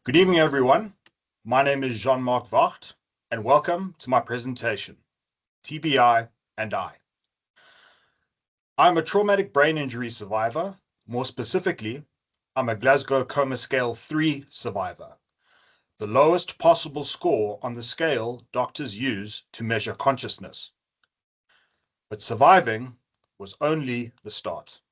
Good evening, everyone. My name is Jean-Marc Vogt, and welcome to my presentation, TBI and I. I'm a traumatic brain injury survivor. More specifically, I'm a Glasgow Coma Scale 3 survivor, the lowest possible score on the scale doctors use to measure consciousness. But surviving was only the start.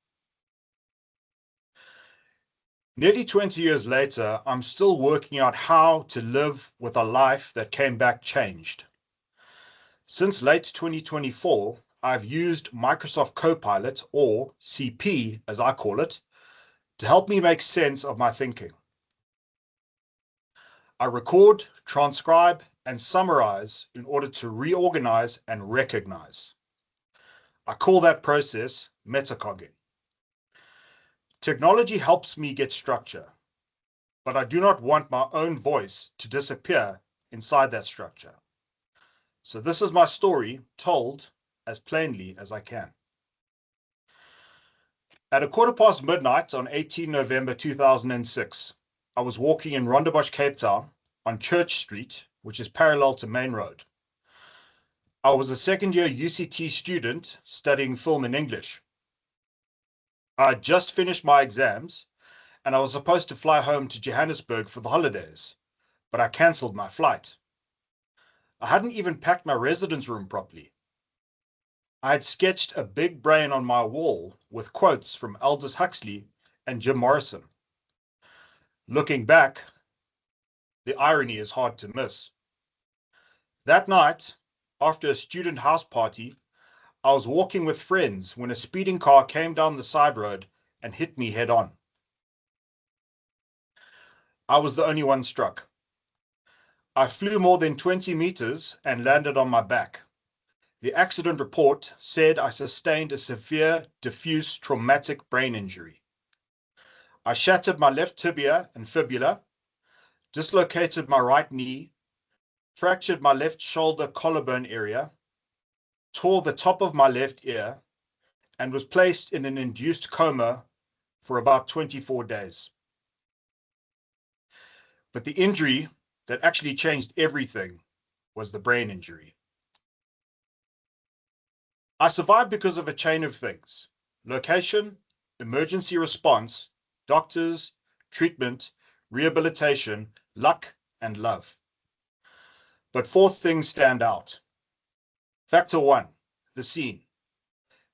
Nearly 20 years later, I'm still working out how to live with a life that came back changed. Since late 2024, I've used Microsoft Copilot, or CP as I call it, to help me make sense of my thinking. I record, transcribe, and summarize in order to reorganize and recognize. I call that process metacogging. Technology helps me get structure, but I do not want my own voice to disappear inside that structure. So this is my story told as plainly as I can. At midnight on 18 November 2006, I was walking in Rondebosch, Cape Town on Church Street, which is parallel to Main Road. I was a second-year UCT student studying film and English. I had just finished my exams and I was supposed to fly home to Johannesburg for the holidays, but I cancelled my flight. I hadn't even packed my residence room properly. I had sketched a big brain on my wall with quotes from Aldous Huxley and Jim Morrison. Looking back, the irony is hard to miss. That night, after a student house party, I was walking with friends when a speeding car came down the side road and hit me head on. I was the only one struck. I flew more than 20 meters and landed on my back. The accident report said I sustained a severe, diffuse traumatic brain injury. I shattered my left tibia and fibula, dislocated my right knee, fractured my left shoulder collarbone area, tore the top of my left ear, and was placed in an induced coma for about 24 days. But the injury that actually changed everything was the brain injury. I survived because of a chain of things: location, emergency response, doctors, treatment, rehabilitation, luck, and love. But four things stand out. Factor one, the scene.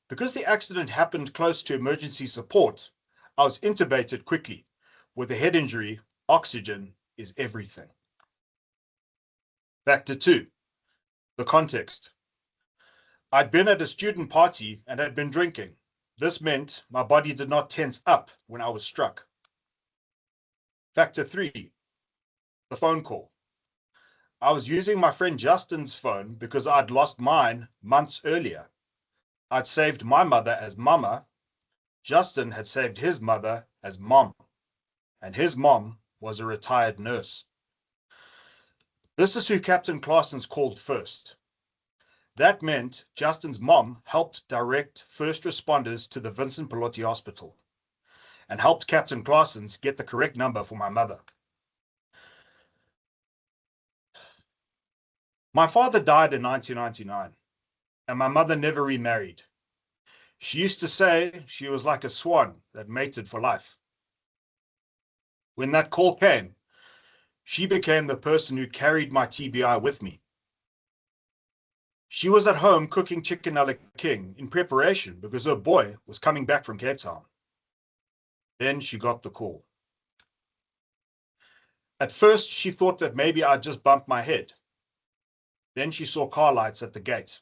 Because the accident happened close to emergency support, I was intubated quickly. With a head injury, oxygen is everything. Factor two, the context. I'd been at a student party and had been drinking. This meant my body did not tense up when I was struck. Factor three, the phone call. I was using my friend Justin's phone because I'd lost mine months earlier. I'd saved my mother as Mama. Justin had saved his mother as Mom, and his mom was a retired nurse. This is who Captain Claessens called first. That meant Justin's mom helped direct first responders to the Vincent Pallotti Hospital and helped Captain Claessens get the correct number for my mother. My father died in 1999, and my mother never remarried. She used to say she was like a swan that mated for life. When that call came, she became the person who carried my TBI with me. She was at home cooking chicken a la king in preparation because her boy was coming back from Cape Town. Then she got the call. At first, she thought that maybe I'd just bumped my head. Then she saw car lights at the gate.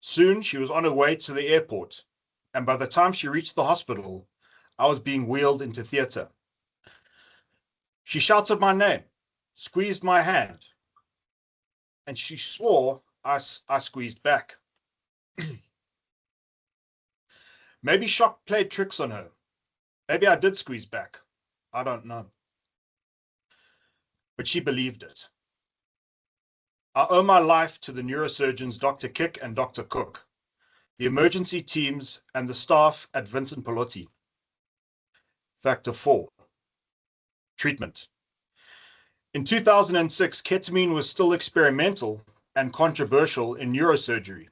Soon she was on her way to the airport, and by the time she reached the hospital, I was being wheeled into theatre. She shouted my name, squeezed my hand, and she swore I squeezed back. Maybe shock played tricks on her. Maybe I did squeeze back. I don't know. But she believed it. I owe my life to the neurosurgeons Dr. Kick and Dr. Cook, the emergency teams, and the staff at Vincent Pallotti. Factor 4, treatment. In 2006, ketamine was still experimental and controversial in neurosurgery,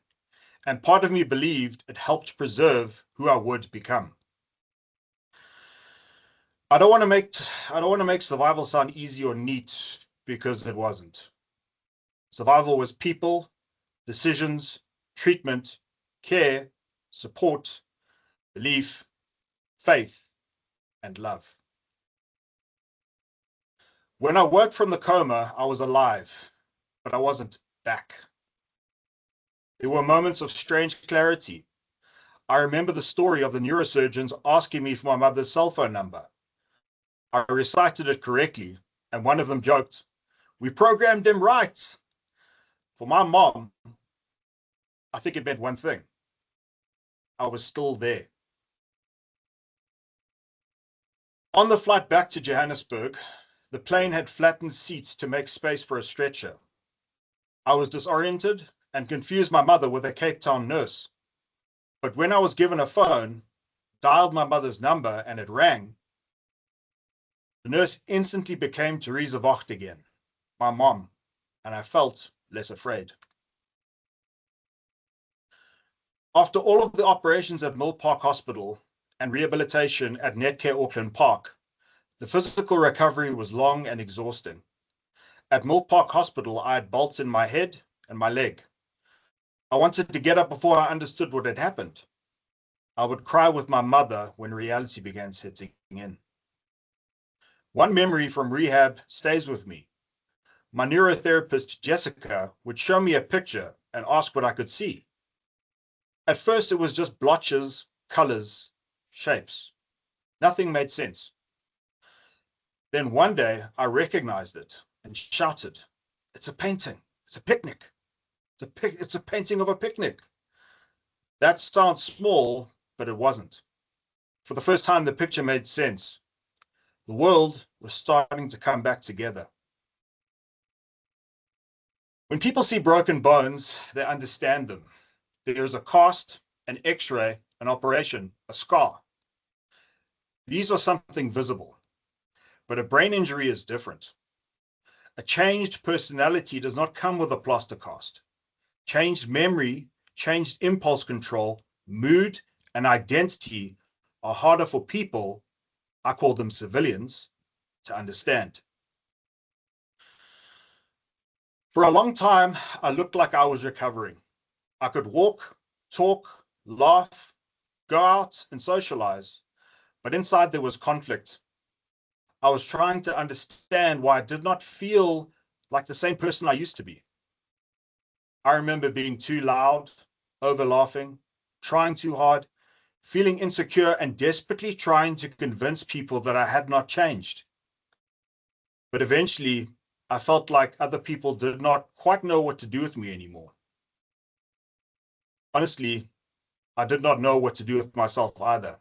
and part of me believed it helped preserve who I would become. I don't want to make survival sound easy or neat, because it wasn't. Survival was people, decisions, treatment, care, support, belief, faith, and love. When I woke from the coma, I was alive, but I wasn't back. There were moments of strange clarity. I remember the story of the neurosurgeons asking me for my mother's cell phone number. I recited it correctly, and one of them joked, "We programmed him right." For my mom, I think it meant one thing: I was still there. On the flight back to Johannesburg, the plane had flattened seats to make space for a stretcher. I was disoriented and confused my mother with a Cape Town nurse. But when I was given a phone, dialed my mother's number, and it rang, the nurse instantly became Teresa Vogt again, my mom, and I felt less afraid. After all of the operations at Mill Park Hospital and rehabilitation at Netcare Auckland Park, the physical recovery was long and exhausting. At Mill Park Hospital, I had bolts in my head and my leg. I wanted to get up before I understood what had happened. I would cry with my mother when reality began setting in. One memory from rehab stays with me. My neurotherapist, Jessica, would show me a picture and ask what I could see. At first, it was just blotches, colors, shapes. Nothing made sense. Then one day, I recognized it and shouted, "It's a painting. It's a picnic. It's a painting of a picnic." That sounds small, but it wasn't. For the first time, the picture made sense. The world was starting to come back together. When people see broken bones, they understand them. There's a cast, an x-ray, an operation, a scar. These are something visible, but a brain injury is different. A changed personality does not come with a plaster cast. Changed memory, changed impulse control, mood, and identity are harder for people, I call them civilians, to understand. For a long time, I looked like I was recovering. I could walk, talk, laugh, go out and socialize, but inside there was conflict. I was trying to understand why I did not feel like the same person I used to be. I remember being too loud, over-laughing, trying too hard, feeling insecure, and desperately trying to convince people that I had not changed. But eventually, I felt like other people did not quite know what to do with me anymore. Honestly, I did not know what to do with myself either.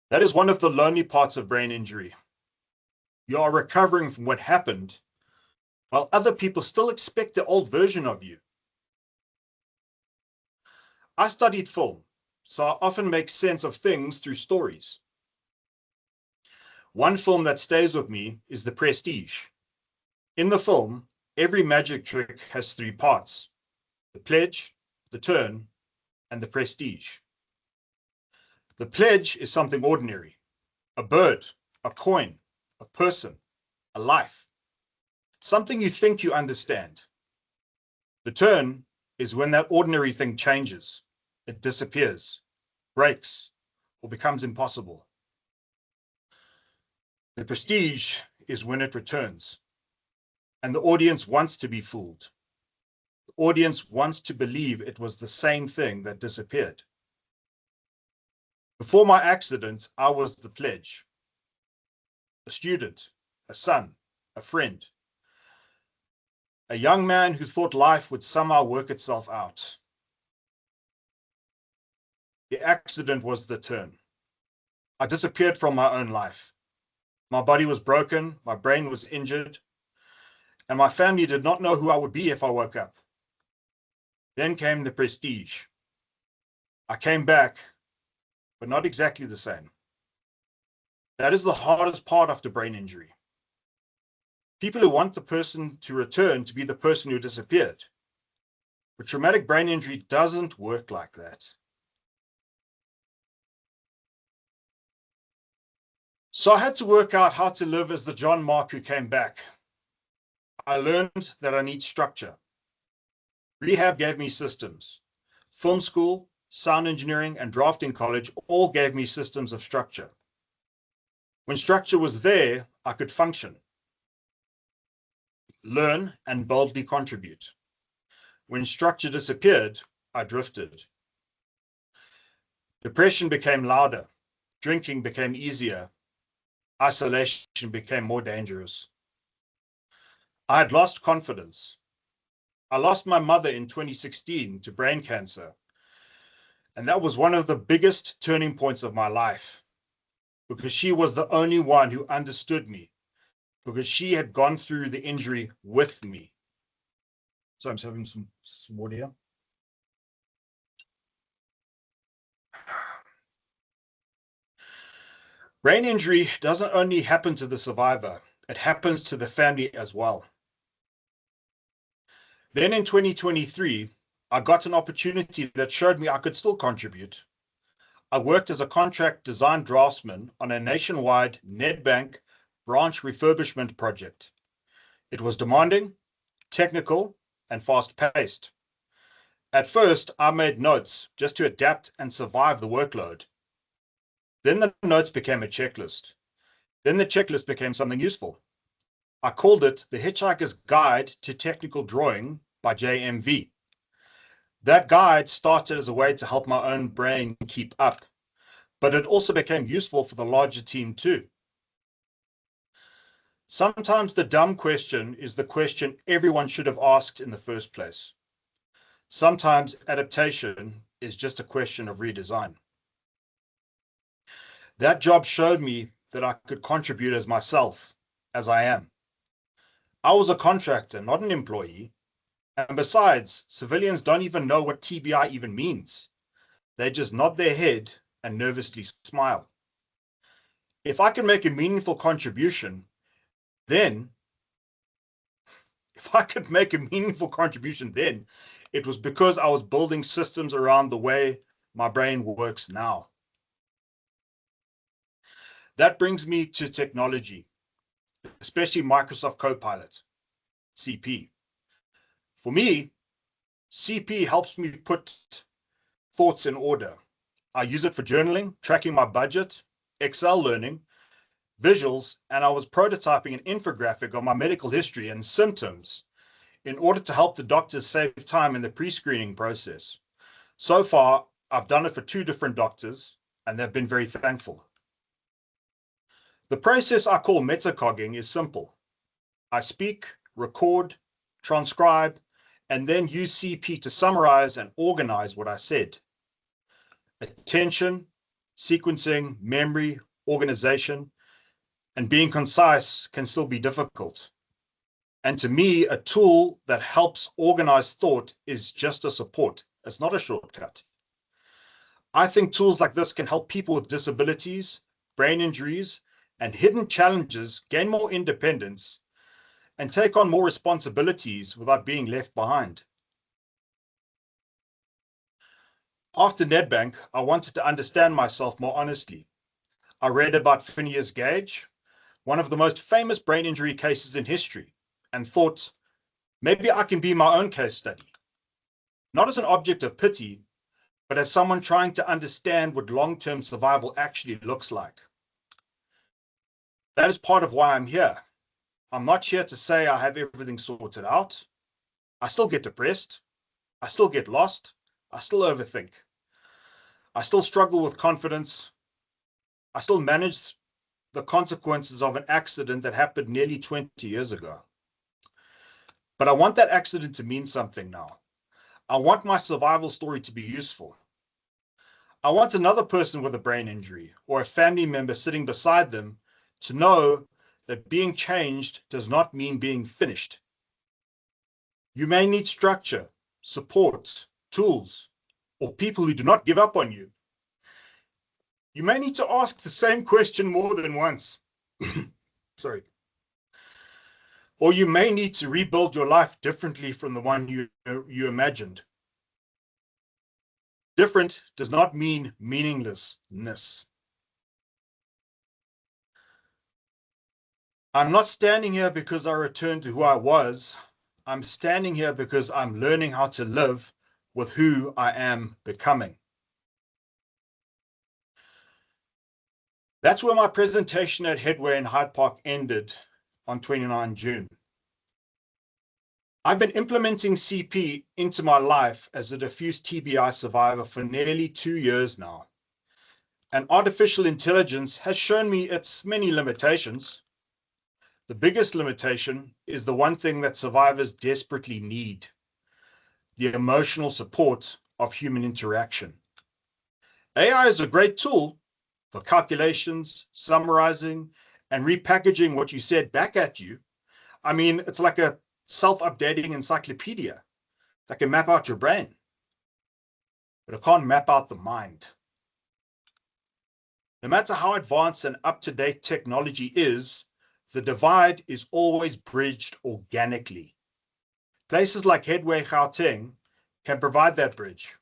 That is one of the lonely parts of brain injury. You are recovering from what happened, while other people still expect the old version of you. I studied film, so I often make sense of things through stories. One film that stays with me is The Prestige. In the film, every magic trick has three parts: the pledge, the turn, and the prestige. The pledge is something ordinary: a bird, a coin, a person, a life, something you think you understand. The turn is when that ordinary thing changes, it disappears, breaks, or becomes impossible. The prestige is when it returns, and the audience wants to be fooled. The audience wants to believe it was the same thing that disappeared. Before my accident, I was the pledge: a student, a son, a friend, a young man who thought life would somehow work itself out. The accident was the turn. I disappeared from my own life. My body was broken, my brain was injured, and my family did not know who I would be if I woke up. Then came the prestige. I came back, but not exactly the same. That is the hardest part after brain injury. People who want the person to return to be the person who disappeared. But traumatic brain injury doesn't work like that. So I had to work out how to live as the Jean-Marc who came back. I learned that I need structure. Rehab gave me systems. Film school, sound engineering, and drafting college all gave me systems of structure. When structure was there, I could function, learn, and boldly contribute. When structure disappeared, I drifted. Depression became louder. Drinking became easier. Isolation became more dangerous. I had lost confidence. I lost my mother in 2016 to brain cancer. And that was one of the biggest turning points of my life, because she was the only one who understood me, because she had gone through the injury with me. So I'm just having some water here. Brain injury doesn't only happen to the survivor, it happens to the family as well. Then in 2023, I got an opportunity that showed me I could still contribute. I worked as a contract design draftsman on a nationwide Nedbank branch refurbishment project. It was demanding, technical, and fast-paced. At first, I made notes just to adapt and survive the workload. Then the notes became a checklist. Then the checklist became something useful. I called it The Hitchhiker's Guide to Technical Drawing by JMV. That guide started as a way to help my own brain keep up, but it also became useful for the larger team too. Sometimes the dumb question is the question everyone should have asked in the first place. Sometimes adaptation is just a question of redesign. That job showed me that I could contribute as myself, as I am. I was a contractor, not an employee. And besides, civilians don't even know what TBI even means. They just nod their head and nervously smile. If I can make a meaningful contribution, then it was because I was building systems around the way my brain works now. That brings me to technology, especially Microsoft Copilot, CP. For me, CP helps me put thoughts in order. I use it for journaling, tracking my budget, Excel learning, visuals, and I was prototyping an infographic on my medical history and symptoms in order to help the doctors save time in the pre-screening process. So far, I've done it for 2 different doctors, and they've been very thankful. The process I call metacogging is simple. I speak, record, transcribe, and then use CP to summarize and organize what I said. Attention, sequencing, memory, organization, and being concise can still be difficult. And to me, a tool that helps organize thought is just a support. It's not a shortcut. I think tools like this can help people with disabilities, brain injuries, and hidden challenges gain more independence and take on more responsibilities without being left behind. After Nedbank, I wanted to understand myself more honestly. I read about Phineas Gage, one of the most famous brain injury cases in history, and thought, maybe I can be my own case study. Not as an object of pity, but as someone trying to understand what long-term survival actually looks like. That is part of why I'm here. I'm not here to say I have everything sorted out. I still get depressed. I still get lost. I still overthink. I still struggle with confidence. I still manage the consequences of an accident that happened nearly 20 years ago. But I want that accident to mean something now. I want my survival story to be useful. I want another person with a brain injury or a family member sitting beside them to know that being changed does not mean being finished. You may need structure, support, tools, or people who do not give up on you. You may need to ask the same question more than once. Sorry. Or you may need to rebuild your life differently from the one you imagined. Different does not mean meaninglessness. I'm not standing here because I returned to who I was. I'm standing here because I'm learning how to live with who I am becoming. That's where my presentation at Headway in Hyde Park ended on 29 June. I've been implementing CP into my life as a diffuse TBI survivor for nearly 2 years now. And artificial intelligence has shown me its many limitations. The biggest limitation is the one thing that survivors desperately need: the emotional support of human interaction. AI is a great tool for calculations, summarizing, and repackaging what you said back at you. I mean, it's like a self-updating encyclopedia that can map out your brain, but it can't map out the mind. No matter how advanced and up-to-date technology is, the divide is always bridged organically. Places like Headway Gauteng can provide that bridge.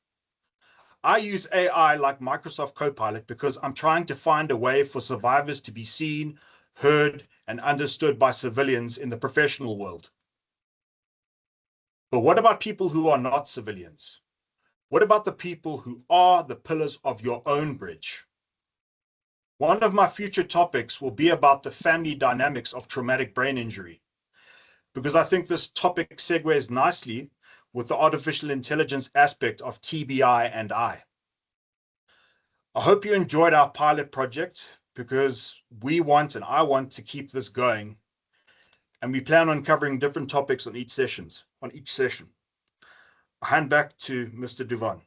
I use AI like Microsoft Copilot because I'm trying to find a way for survivors to be seen, heard, and understood by civilians in the professional world. But what about people who are not civilians? What about the people who are the pillars of your own bridge? One of my future topics will be about the family dynamics of traumatic brain injury, because I think this topic segues nicely with the artificial intelligence aspect of TBI and I. I hope you enjoyed our pilot project, because we want and I want to keep this going, and we plan on covering different topics on each session. I hand back to Mr. Duvan.